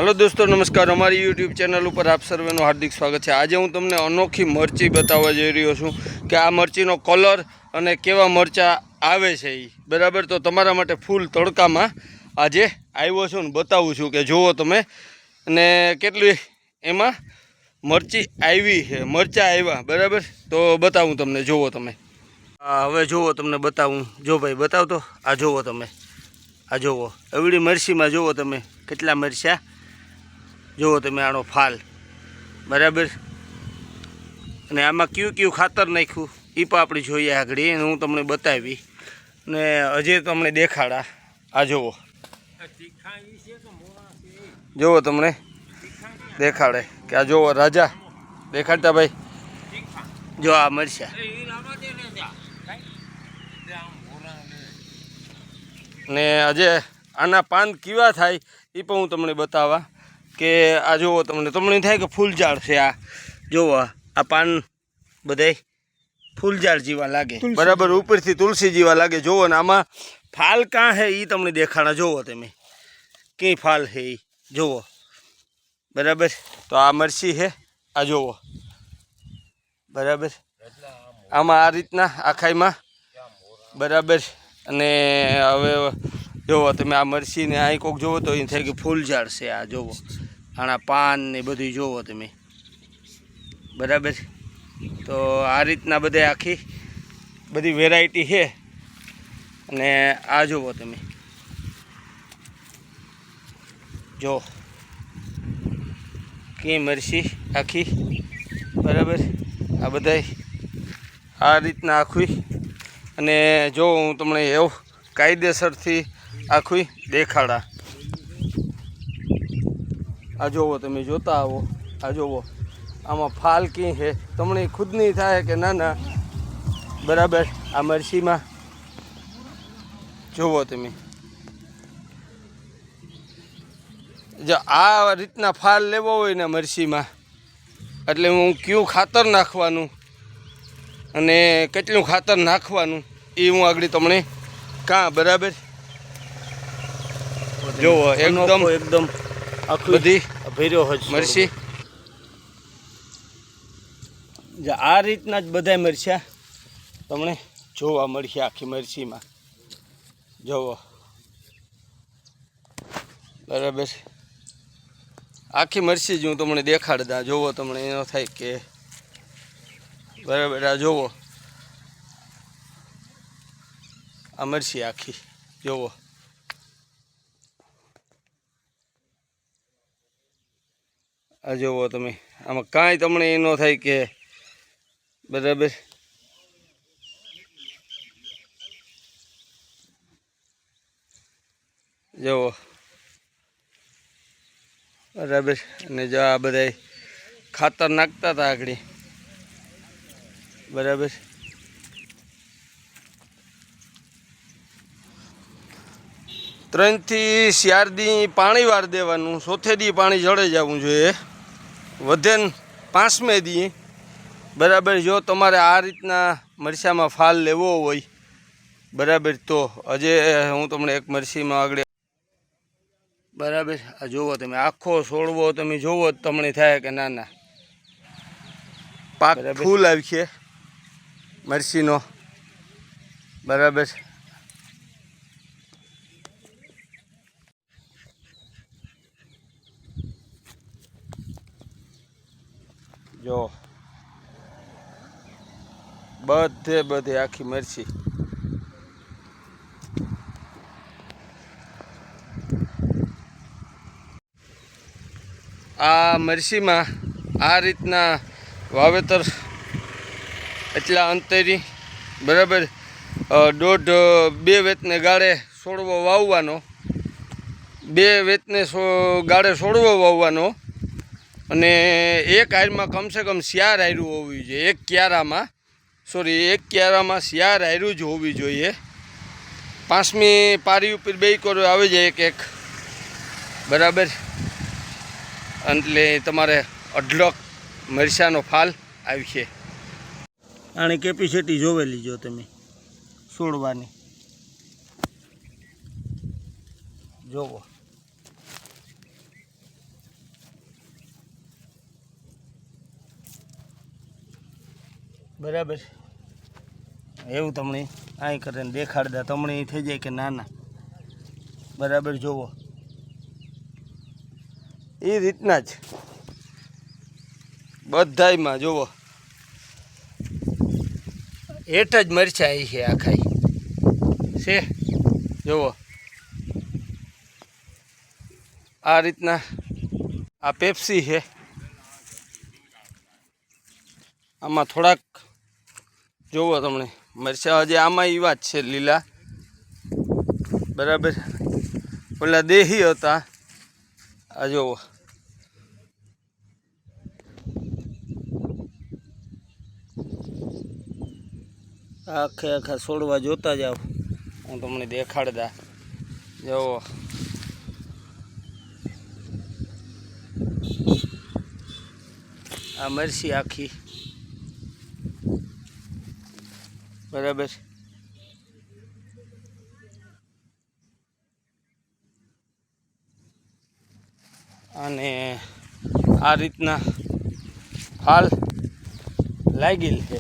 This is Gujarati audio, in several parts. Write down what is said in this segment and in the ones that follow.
हेलो दोस्तों नमस्कार। हमारी यूट्यूब चैनल पर आप सर्वेનું हार्दिक स्वागत है। आज હું તમને अनोखी मरची बताववा जई રહ્યો છું કે આ મરચીનો કલર અને કેવા મરચા આવે છે ઈ બરાબર। તો તમારા માટે ફૂલ તડકામાં આજે આવ્યો છું ને બતાવું છું કે જુઓ તમે અને કેટલી એમાં મરચી આવી છે, મરચા આવ્યા બરાબર। તો બતાવું તમને, જુઓ તમે। હવે જુઓ તમને બતાવું, જો ભાઈ બતાવ તો આ જુઓ તમે, આ જુઓ એવડી મરચીમાં જુઓ તમે કેટલા મરચા, જુઓ તમે આનો ફાલ બરાબર। અને આમાં કયું કયું ખાતર નાખ્યું એ પણ આપણે જોઈએ આગળ, એને હું તમને બતાવી ને હજી તમને દેખાડા। આ જુઓ, જુઓ તમને દેખાડે કે આ જુઓ રાજા દેખાડતા ભાઈ, જો આ મરચા ને આજે આના પાન કેવા થાય એ પણ હું તમને બતાવવા કે આ જુઓ તમને થાય કે ફૂલઝાડ છે। આ જુઓ આ પાન બધાય ફૂલઝાડ જેવા લાગે બરાબર, ઉપરથી તુલસી જેવા લાગે। જુઓ ને આમાં ફાલ કાં છે એ તમને દેખાડા, જુઓ તમે કઈ ફાલ છે એ જુઓ બરાબર। તો આ મરચી છે, આ જુઓ બરાબર, આમાં આ રીતના આખાઈમાં બરાબર। અને હવે જુઓ તમે આ મરચીને અહીં કોક જુઓ તો એ થાય કે ફૂલઝાડ છે। આ જુઓ આના પાન ને બધું જુઓ તમે બરાબર। તો આ રીતના બધે આખી બધી વેરાયટી છે। અને આ જુઓ તમે, જો કે મરચી આખી બરાબર, આ બધાય આ રીતના આખી। અને જો હું તમને એવું કાયદેસરથી આખી દેખાડા। આ જુઓ તમે જોતા આવો, આ જુઓ આમાં ફાલ કી છે તમને ખુદની થાય કે ના ના બરાબર। આ મરચીમાં જુઓ તમે, જો આ રીતના ફાલ લેવો હોય ને મરચીમાં એટલે હું કયું ખાતર નાખવાનું અને કેટલું ખાતર નાખવાનું એ હું આગળ તમને કાં બરાબર। જુઓ એકદમ બધી ભર્યો હોય મરચી, આ રીતના જ બધા મરચા તમને જોવા મળશે આખી મરચીમાં, જુઓ બરાબર। આખી મરચી જ હું તમને દેખાડતા, જુઓ તમને એનો થાય કે બરાબર। આ જુઓ આ મરચી આખી જુઓ, આ જુઓ તમે આમાં કાંઈ તમને એ ન થાય કે બરાબર। જુઓ બરાબર। અને જો આ બધા ખાતર નાખતા હતા આગળ બરાબર। 3 થી 4 દી પાણી વાર દેવાનું, 4થે દી પાણી જળે જવું જોઈએ, વધે ને 5મે દી બરાબર। જો તમારે આ રીતના મરચામાં ફાલ લેવો હોય બરાબર તો હજે હું તમને એક મરચીમાં આગળ બરાબર। આ જુઓ તમે આખો છોડવો તમે જુઓ તમને થાય કે ના ના પાક ફૂલ આવી છે મરચીનો બરાબર। જો બધે આખી મરચી, આ મરચીમાં આ રીતના વાવેતર એટલા અંતરી બરાબર 1.5-2 વેતને ગાળે છોડવો વાવવાનો, 2 વેતને ગાળે છોડવો વાવવાનો। અને એક હારમાં કમસે કમ 4 હાયરું હોવી જોઈએ, એક ક્યારામાં 4 હાયરું જ હોવી જોઈએ। 5મી પારી ઉપર 2 કોરો આવી જાય એક બરાબર। એટલે તમારે અઢળક મરચાનો ફાલ આવશે। આની કેપેસિટી જોવે લીજો તમે છોડવાની, જુઓ બરાબર એવું તમને અહીં કરીને દેખાડતા તમને એ થઈ જાય કે નાના બરાબર જોવો એ રીતના જ બધાયમાં જોવો હેઠ જ મરચાં આવી છે આખાઈ છે જોવો આ રીતના આ પેપ્સી છે આમાં થોડાક જોવો તમને મરચાં હજી આમાં એવા જ છે લીલા બરાબર ઓલા દેહી હતા આ જોવો આખે આખા છોડવા જોતા જાઓ હું તમને દેખાડતા જોવો આ મરસી આખી બરાબર અને આ રીતના હાલ લાગેલ છે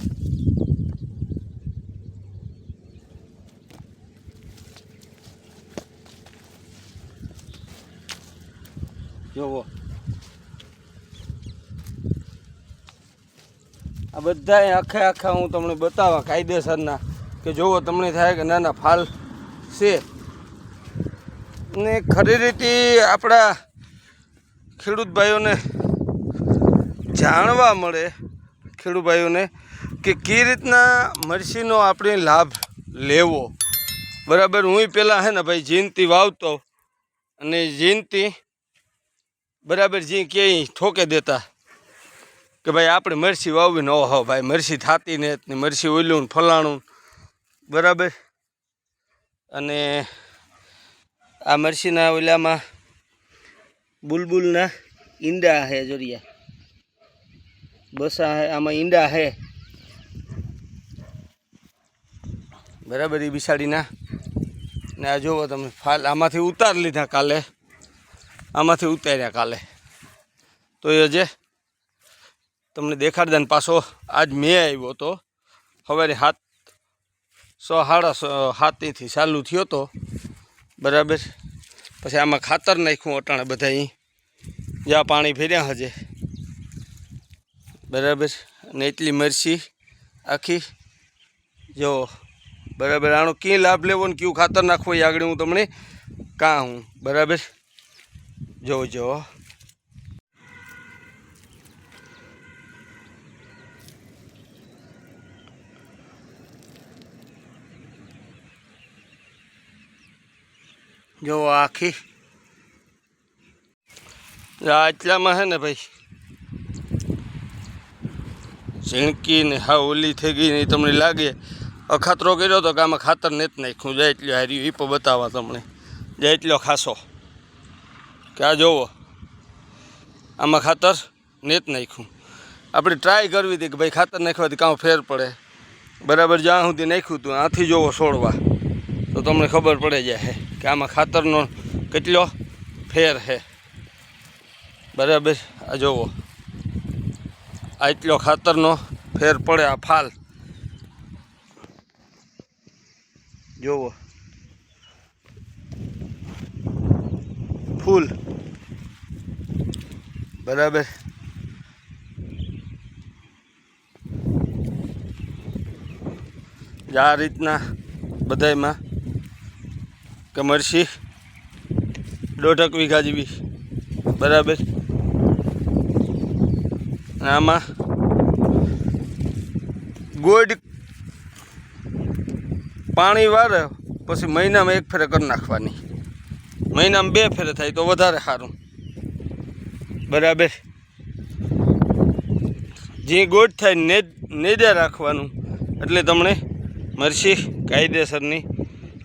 જોવો આ બધા આખા આખા હું તમને બતાવવા કાયદેસરના કે જોવો તમને થાય કે નાના ફાલ છે ને ખરી રીતે આપણા ખેડૂત ભાઈઓને જાણવા મળે ખેડૂત ભાઈઓને કે કઈ રીતના મરસીનો આપણે લાભ લેવો બરાબર હું પહેલાં હે ને ભાઈ જીનતી વાવતો અને જીનતી બરાબર જે ક્યાંય ઠોકે દેતા કે ભાઈ આપણે મરસી વાવવી ન હો ભાઈ મરસી થતી ને મરસી ઓયલું ફલાણું બરાબર અને આ મરસીના ઓલામાં બુલબુલના ઈંડા હે જોરિયા બસા હે આમાં ઈંડા હે બરાબર એ બિસાડીના ને આ જુઓ તમે ફાલ આમાંથી ઉતાર લીધા કાલે આમાંથી ઉતાર્યા કાલે તો એ હજે તમને દેખાડતા ને પાછો આજ મેં આવ્યો તો સવારે 7:30 ચાલુ થયો તો બરાબર પછી આમાં ખાતર નાખ્યું અટાણે બધા જ્યાં પાણી ફેર્યા હજે બરાબર અને એટલી મરસી આખી જો બરાબર આનો ક્યાં લાભ લેવો ને કયું ખાતર નાખવું એ આગળ હું તમને કાં હું બરાબર જોજો જો આખી આટલામાં હે ને ભાઈ ઝીણકી ને હા ઓલી થઈ ગઈ ને તમને લાગે અખાતરો કર્યો તો કે આમાં ખાતર નથી નાખ્યું જાય એટલું હાર્યું એ પણ બતાવવા તમને જાય એટલો ખાસો કે આ જોવો આમાં ખાતર નથી નાખ્યું આપણે ટ્રાય કરવી હતી કે ભાઈ ખાતર નાખવાથી કાં ફેર પડે બરાબર જ્યાં સુધી નાખ્યું હતું આથી જોવો છોડવા તો તમને ખબર પડે જાય કે આમાં ખાતરનો કેટલો ફેર છે બરાબર આ જોવો આ એટલો ખાતરનો ફેર પડે આ ફાલ જોવો ફૂલ બરાબર આ રીતના બધાયમાં કે મરસી 1.5 વીઘા જેવી બરાબર આમાં ગોળ પાણી વારે પછી મહિનામાં 1 ફેરે કરી નાખવાની મહિનામાં 2 ફેરે થાય તો વધારે સારું બરાબર જે ગોળ થાય નેદા રાખવાનું એટલે તમને મરસી કાયદેસરની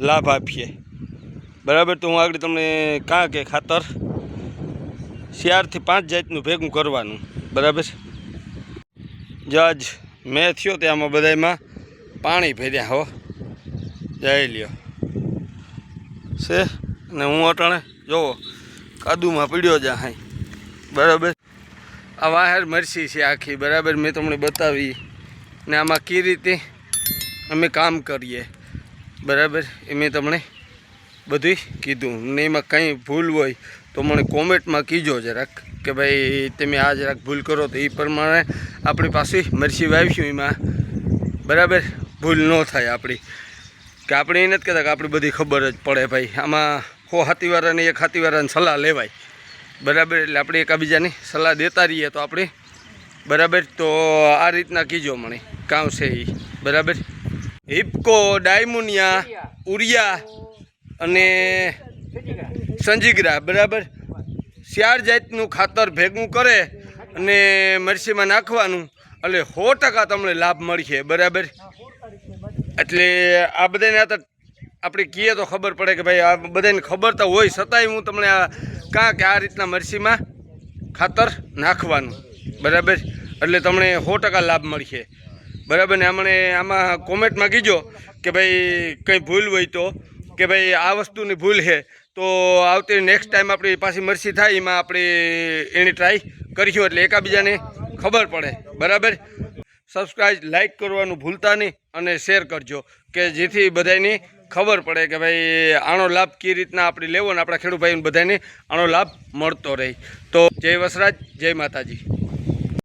લાભ આપીએ બરાબર તો હું આગળ તમને કાં કે ખાતર 4 થી 5 જાતનું ભેગું કરવાનું બરાબર જો આજ મેં થયો ત્યાંમાં બધામાં પાણી ભર્યા હો જઈ લ્યો છે ને હું અટાણે જોવો કાદુમાં પીડ્યો જા હાઈ બરાબર આ વાહેર મરસી છે આખી બરાબર મેં તમને બતાવી ને આમાં કઈ રીતે અમે કામ કરીએ, બરાબર એ મેં તમને બધું કીધું ને એમાં કંઈ ભૂલ હોય તો મને કોમેન્ટમાં કીજો જરાક કે ભાઈ તમે આ જરાક ભૂલ કરો તો એ પ્રમાણે આપણી પાસે મરસી વાવીશું એમાં બરાબર ભૂલ ન થાય આપણી, કે આપણે એ નથી કહેતા કે આપણી બધી ખબર જ પડે ભાઈ, આમાં 100 હાથીવાળાની 1 હાથીવાળાની સલાહ લેવાય બરાબર, એટલે આપણે એકાબીજાની સલાહ દેતા રહીએ તો આપણે બરાબર, તો આ રીતના કીજો મને કામ છે એ બરાબર. હિપકો, ડાયમુનિયા, ઉરિયા અને સંજીગરા બરાબર 4 જાતનું ખાતર ભેગું કરે અને મરસીમાં નાખવાનું એટલે 100% તમને લાભ મળશે બરાબર. એટલે આ બધાને આપણે કહીએ તો ખબર પડે કે ભાઈ આ બધાને ખબર તો હોય છતાંય હું તમને કે આ રીતના મરસીમાં ખાતર નાખવાનું બરાબર, એટલે તમને 100% લાભ મળશે બરાબર. ને આમાં કોમેન્ટમાં કીજો કે ભાઈ કંઈ ભૂલ હોય તો કે ભાઈ આ વસ્તુની ભૂલ છે તો આવતી નેક્સ્ટ ટાઈમ આપણી પાછી મરસી થાય એમાં આપણે એની ટ્રાય કરીશું, એટલે એકાબીજાને ખબર પડે બરાબર. સબસ્ક્રાઈબ લાઈક કરવાનું ભૂલતા નહીં અને શેર કરજો કે જેથી બધાની ખબર પડે કે ભાઈ આનો લાભ કઈ રીતના આપણે લેવો ને આપણા ખેડૂત ભાઈને બધાને આનો લાભ મળતો રહે. તો જય વસરાજ, જય માતાજી.